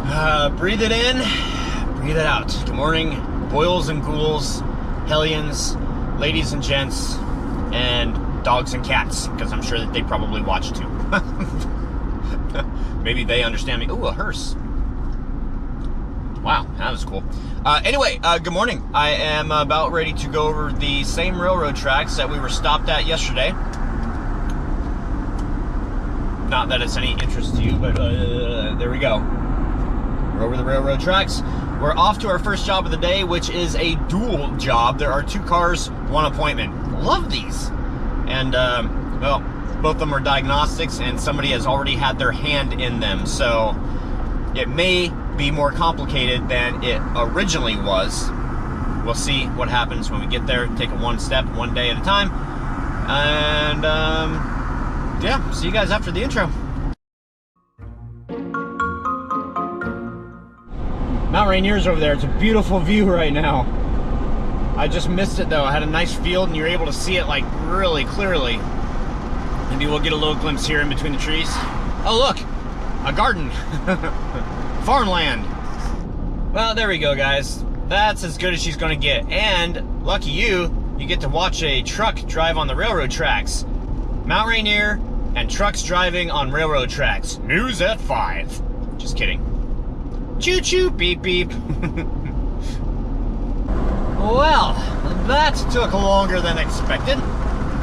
Breathe it in, breathe it out. Good morning, boils and ghouls, hellions, ladies and gents, and dogs and cats, because I'm sure that they probably watch too. Maybe they understand me. Ooh, a hearse. Wow, that was cool. Anyway, good morning. I am about ready to go over the same railroad tracks that we were stopped at yesterday. Not that it's any interest to you, but there we go. We're over the railroad tracks. We're off to our first job of the day, which is a dual job. There are 2 cars, 1 appointment. Love these. And, well, both of them are diagnostics, and somebody has already had their hand in them. So it may be more complicated than it originally was. We'll see what happens when we get there. Take it one step, one day at a time. And, yeah, see you guys after the intro. Mount Rainier's over there. It's a beautiful view right now. I just missed it though. I had a nice field and you're able to see it like really clearly. Maybe we'll get a little glimpse here in between the trees. Oh look, a garden. Farmland. Well, there we go guys. That's as good as she's gonna get. And lucky you get to watch a truck drive on the railroad tracks. Mount Rainier and trucks driving on railroad tracks. News at 5. Just kidding. Choo choo, beep beep. Well, that took longer than expected.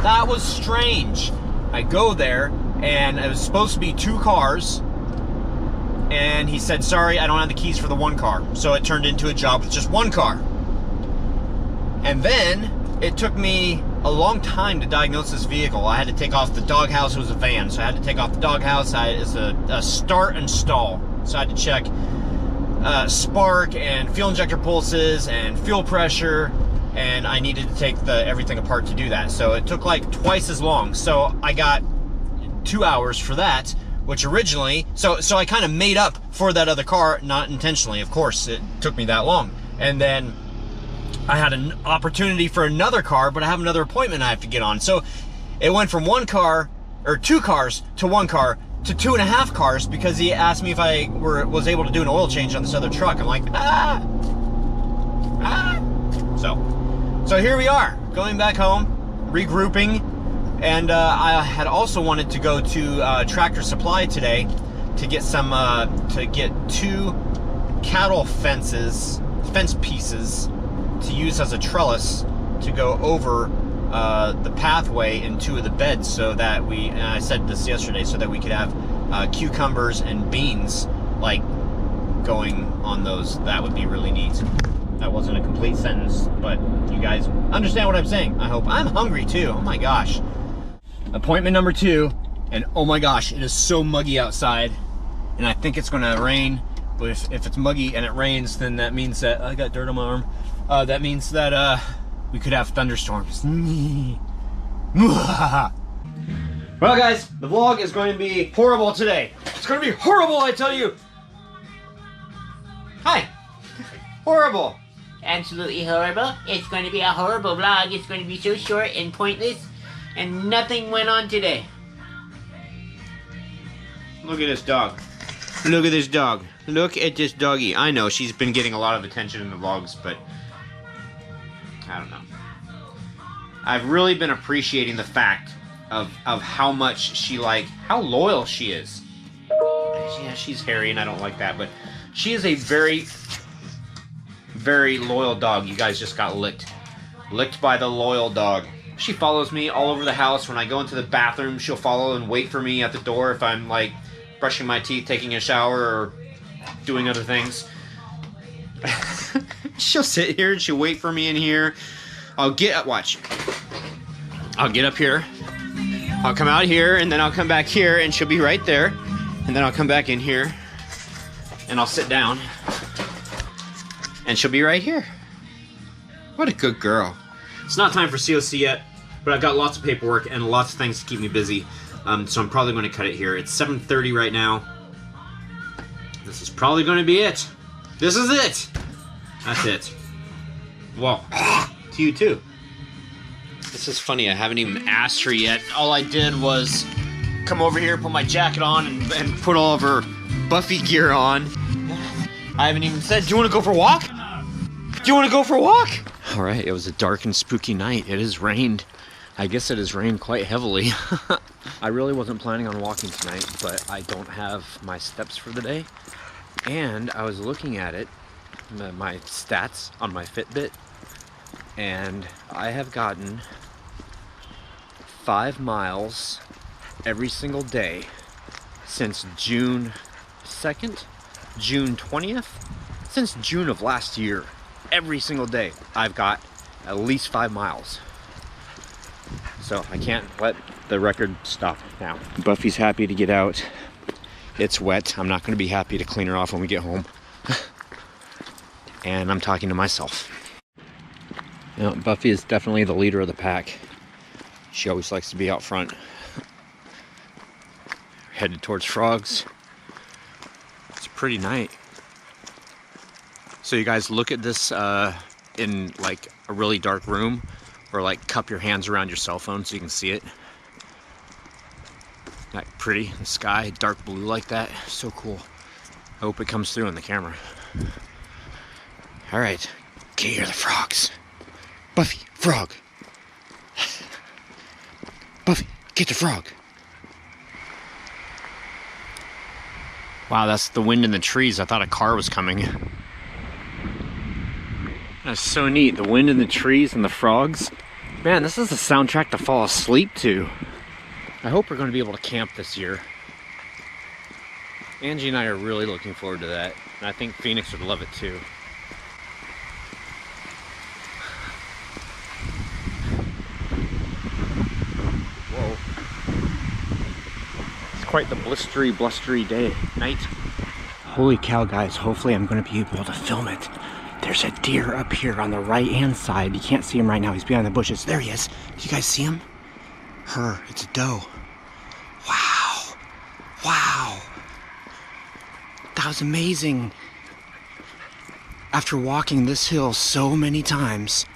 That was strange. I go there and it was supposed to be 2 cars, and he said, sorry, I don't have the keys for the 1 car. So it turned into a job with just 1 car. And then it took me a long time to diagnose this vehicle. I had to take off the doghouse. It was a van, so I had to take off the doghouse. It's a start and stall. So I had to check spark and fuel injector pulses and fuel pressure, and I needed to take everything apart to do that. So it took like twice as long. So I got 2 hours for that, which originally, so I kind of made up for that other car, not intentionally, of course. It took me that long. And then I had an opportunity for another car, but I have another appointment I have to get on. So it went from 1 car, or 2 cars to 1 car, to 2.5 cars, because he asked me if I was able to do an oil change on this other truck. I'm like, So here we are, going back home, regrouping, and I had also wanted to go to Tractor Supply today to get some, to get 2 cattle fence pieces to use as a trellis to go over the pathway in 2 of the beds, so that and I said this yesterday, so that we could have cucumbers and beans like going on those. That would be really neat. That wasn't a complete sentence, but you guys understand what I'm saying, I hope. I'm hungry too. Oh my gosh. Appointment number 2, and oh my gosh, it is so muggy outside, and I think it's gonna rain. But if it's muggy and it rains, then that means that I got dirt on my arm. That means that we could have thunderstorms. Well guys, the vlog is going to be horrible today. It's going to be horrible, I tell you. Hi. Horrible. Absolutely horrible. It's going to be a horrible vlog. It's going to be so short and pointless, and nothing went on today. Look at this dog. Look at this dog. Look at this doggy. I know she's been getting a lot of attention in the vlogs, but I don't know. I've really been appreciating the fact of how much how loyal she is. Yeah, she's hairy and I don't like that, but she is a very, very loyal dog. You guys just got licked. Licked by the loyal dog. She follows me all over the house. When I go into the bathroom, she'll follow and wait for me at the door if I'm like brushing my teeth, taking a shower, or doing other things. She'll sit here and she'll wait for me in here. I'll get up here, I'll come out here, and then I'll come back here, and she'll be right there, and then I'll come back in here, and I'll sit down, and she'll be right here. What a good girl. It's not time for COC yet, but I've got lots of paperwork and lots of things to keep me busy, so I'm probably going to cut it here. It's 7:30 right now. This is probably going to be it. This is it. That's it. Well, to you too. This is funny, I haven't even asked her yet. All I did was come over here, put my jacket on, and put all of her Buffy gear on. I haven't even said, do you want to go for a walk? Do you want to go for a walk? All right, it was a dark and spooky night. It has rained. I guess it has rained quite heavily. I really wasn't planning on walking tonight, but I don't have my steps for the day. And I was looking at it, my stats on my Fitbit, and I have gotten 5 miles every single day since June 2nd, June 20th, since June of last year. Every single day I've got at least 5 miles. So I can't let the record stop now. Buffy's happy to get out. It's wet. I'm not going to be happy to clean her off when we get home. And I'm talking to myself. You know, Buffy is definitely the leader of the pack. She always likes to be out front. Headed towards frogs. It's a pretty night. So you guys look at this in like a really dark room, or like cup your hands around your cell phone so you can see it. Like pretty, the sky, dark blue like that. So cool. I hope it comes through in the camera. All right, can you hear the frogs? Buffy, frog. Buffy, get the frog. Wow, that's the wind in the trees. I thought a car was coming. That's so neat. The wind in the trees and the frogs. Man, this is a soundtrack to fall asleep to. I hope we're going to be able to camp this year. Angie and I are really looking forward to that. And I think Phoenix would love it too. Whoa. It's quite the blustery night. Holy cow, guys. Hopefully I'm going to be able to film it. There's a deer up here on the right-hand side. You can't see him right now. He's behind the bushes. There he is. Do you guys see him? Her. It's a doe. Wow. Wow. That was amazing. After walking this hill so many times,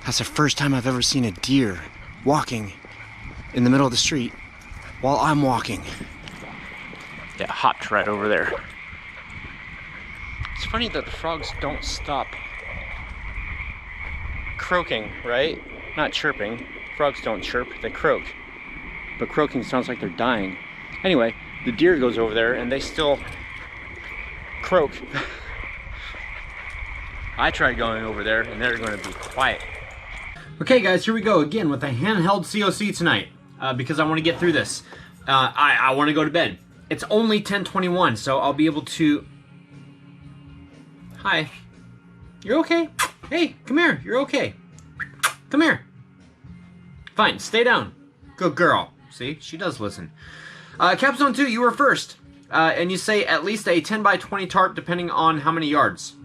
that's the first time I've ever seen a deer walking in the middle of the street while I'm walking. Yeah, hopped right over there. It's funny that the frogs don't stop croaking, right? Not chirping. Frogs don't chirp, they croak. But croaking sounds like they're dying. Anyway, the deer goes over there and they still croak. I tried going over there and they're going to be quiet. Okay guys, here we go again with a handheld COC tonight because I want to get through this. I want to go to bed. It's only 10:21, so I'll be able to... Hi. You're okay? Hey, come here. You're okay. Come here. Fine, stay down. Good girl. See, she does listen. Capstone 2, you were first. And you say at least a 10 by 20 tarp depending on how many yards.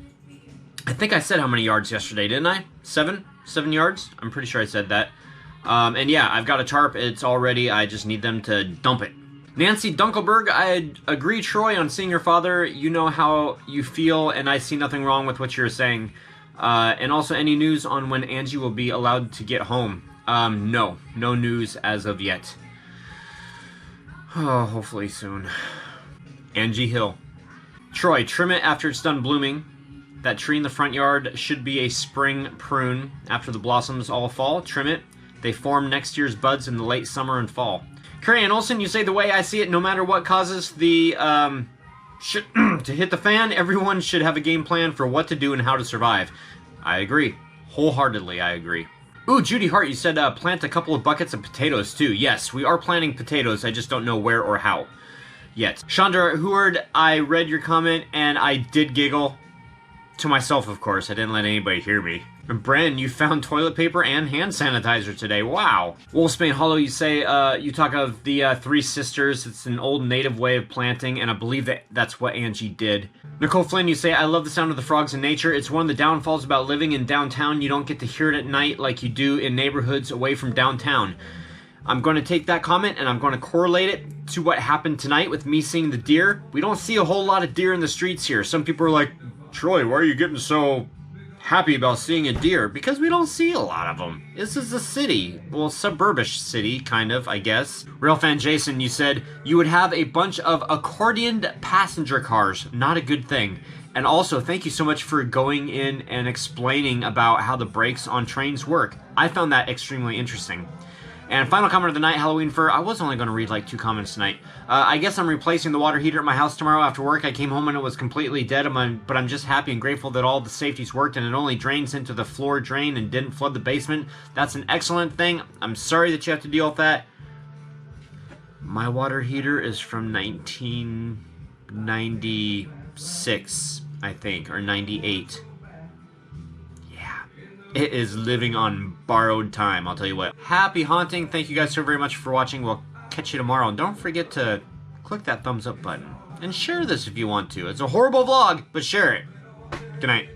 I think I said how many yards yesterday, didn't I? 7? 7 yards? I'm pretty sure I said that. And yeah, I've got a tarp. It's all ready. I just need them to dump it. Nancy Dunkelberg, I agree, Troy, on seeing your father. You know how you feel, and I see nothing wrong with what you're saying. And also, any news on when Angie will be allowed to get home? No news as of yet. Oh, hopefully soon. Angie Hill. Troy, trim it after it's done blooming. That tree in the front yard should be a spring prune. After the blossoms all fall, trim it. They form next year's buds in the late summer and fall. Curry and Olsen, you say the way I see it, no matter what causes the to hit the fan, everyone should have a game plan for what to do and how to survive. I agree. Wholeheartedly, I agree. Ooh, Judy Hart, you said plant a couple of buckets of potatoes too. Yes, we are planting potatoes. I just don't know where or how yet. Chandra Heward, I read your comment and I did giggle. To myself, of course. I didn't let anybody hear me. And Bren, you found toilet paper and hand sanitizer today. Wow. Wolfsbane Hollow, you say, you talk of the Three Sisters. It's an old native way of planting, and I believe that's what Angie did. Nicole Flynn, you say, I love the sound of the frogs in nature. It's one of the downfalls about living in downtown. You don't get to hear it at night like you do in neighborhoods away from downtown. I'm going to take that comment and I'm going to correlate it to what happened tonight with me seeing the deer. We don't see a whole lot of deer in the streets here. Some people are like, Troy, why are you getting so happy about seeing a deer because we don't see a lot of them. This is a city. Well, suburbish city, kind of, I guess. Real fan Jason, you said you would have a bunch of accordioned passenger cars. Not a good thing. And also, thank you so much for going in and explaining about how the brakes on trains work. I found that extremely interesting. And final comment of the night, Halloween Fur. I was only going to read like 2 comments tonight. I guess I'm replacing the water heater at my house tomorrow after work. I came home and it was completely dead, but I'm just happy and grateful that all the safeties worked and it only drains into the floor drain and didn't flood the basement. That's an excellent thing. I'm sorry that you have to deal with that. My water heater is from 1996, I think, or 98. It is living on borrowed time, I'll tell you what. Happy haunting. Thank you guys so very much for watching. We'll catch you tomorrow. And don't forget to click that thumbs up button. And share this if you want to. It's a horrible vlog, but share it. Good night.